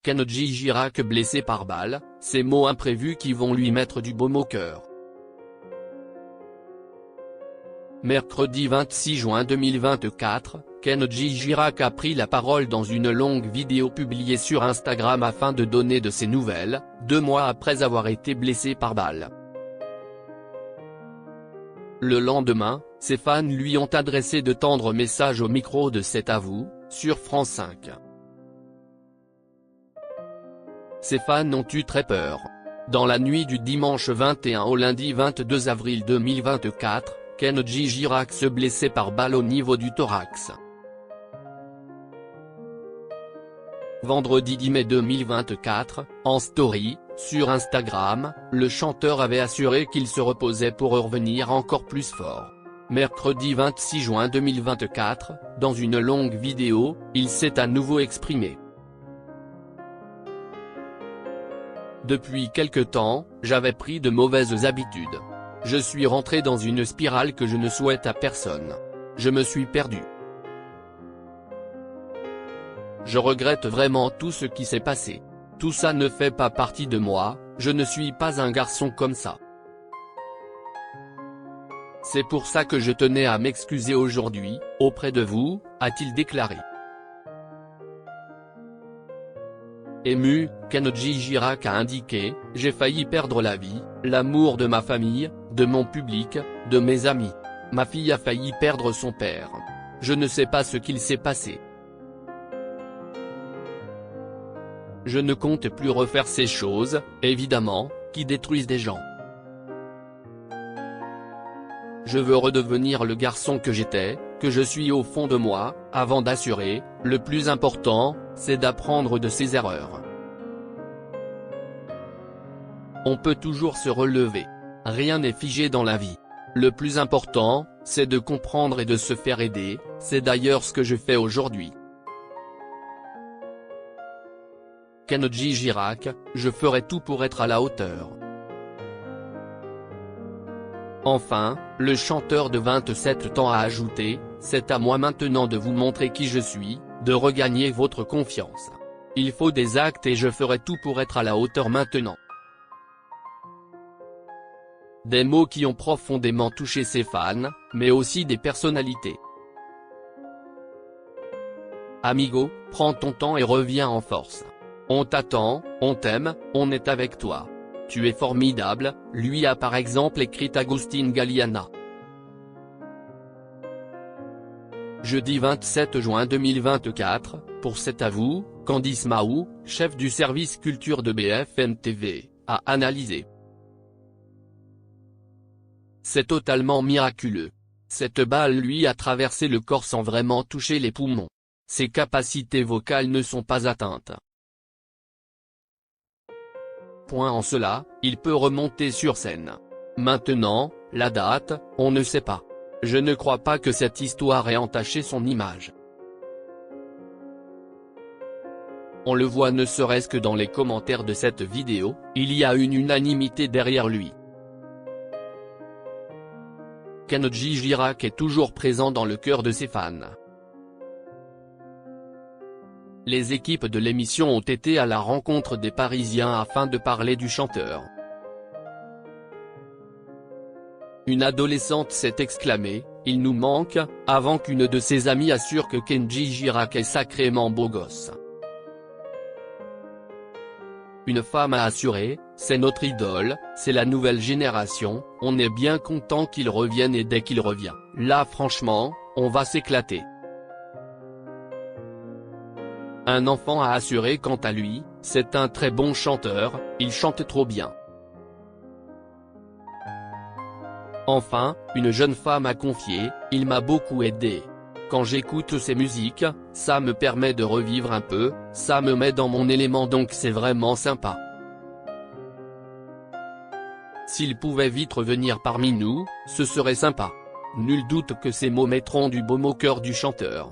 Kenji Girac blessé par balle, ces mots imprévus qui vont lui mettre du baume au cœur. Mercredi 26 juin 2024, Kenji Girac a pris la parole dans une longue vidéo publiée sur Instagram afin de donner de ses nouvelles, 2 mois après avoir été blessé par balle. Le lendemain, ses fans lui ont adressé de tendres messages au micro de C'est à vous, sur France 5. Ses fans ont eu très peur. Dans la nuit du dimanche 21 au lundi 22 avril 2024, Kenji Girac se blessait par balle au niveau du thorax. Vendredi 10 mai 2024, en story, sur Instagram, le chanteur avait assuré qu'il se reposait pour revenir encore plus fort. Mercredi 26 juin 2024, dans une longue vidéo, il s'est à nouveau exprimé. Depuis quelque temps, j'avais pris de mauvaises habitudes. Je suis rentré dans une spirale que je ne souhaite à personne. Je me suis perdu. Je regrette vraiment tout ce qui s'est passé. Tout ça ne fait pas partie de moi, je ne suis pas un garçon comme ça. C'est pour ça que je tenais à m'excuser aujourd'hui, auprès de vous, a-t-il déclaré. Ému, Kenji Girac a indiqué « J'ai failli perdre la vie, l'amour de ma famille, de mon public, de mes amis. Ma fille a failli perdre son père. Je ne sais pas ce qu'il s'est passé. Je ne compte plus refaire ces choses, évidemment, qui détruisent des gens. Je veux redevenir le garçon que j'étais, que je suis au fond de moi, avant d'assurer, le plus important, c'est d'apprendre de ses erreurs. On peut toujours se relever. Rien n'est figé dans la vie. Le plus important, c'est de comprendre et de se faire aider, c'est d'ailleurs ce que je fais aujourd'hui. Kenji Girac, je ferai tout pour être à la hauteur. Enfin, le chanteur de 27 ans a ajouté, c'est à moi maintenant de vous montrer qui je suis, de regagner votre confiance. Il faut des actes et je ferai tout pour être à la hauteur maintenant. Des mots qui ont profondément touché ses fans, mais aussi des personnalités. Amigo, prends ton temps et reviens en force. On t'attend, on t'aime, on est avec toi. Tu es formidable, lui a par exemple écrit Agustin Galliana. Jeudi 27 juin 2024, pour C'est à vous, Candice Mahou, chef du service culture de BFM TV, a analysé. C'est totalement miraculeux. Cette balle lui a traversé le corps sans vraiment toucher les poumons. Ses capacités vocales ne sont pas atteintes. Point en cela, il peut remonter sur scène. Maintenant, la date, on ne sait pas. Je ne crois pas que cette histoire ait entaché son image. On le voit ne serait-ce que dans les commentaires de cette vidéo, il y a une unanimité derrière lui. Kenji Girac est toujours présent dans le cœur de ses fans. Les équipes de l'émission ont été à la rencontre des Parisiens afin de parler du chanteur. Une adolescente s'est exclamée « Il nous manque », avant qu'une de ses amies assure que Kenji Girac est sacrément beau gosse. Une femme a assuré « C'est notre idole, c'est la nouvelle génération, on est bien content qu'il revienne et dès qu'il revient, là franchement, on va s'éclater ». Un enfant a assuré quant à lui, c'est un très bon chanteur, il chante trop bien. Enfin, une jeune femme a confié, il m'a beaucoup aidé. Quand j'écoute ses musiques, ça me permet de revivre un peu, ça me met dans mon élément donc c'est vraiment sympa. S'il pouvait vite revenir parmi nous, ce serait sympa. Nul doute que ces mots mettront du baume au cœur du chanteur.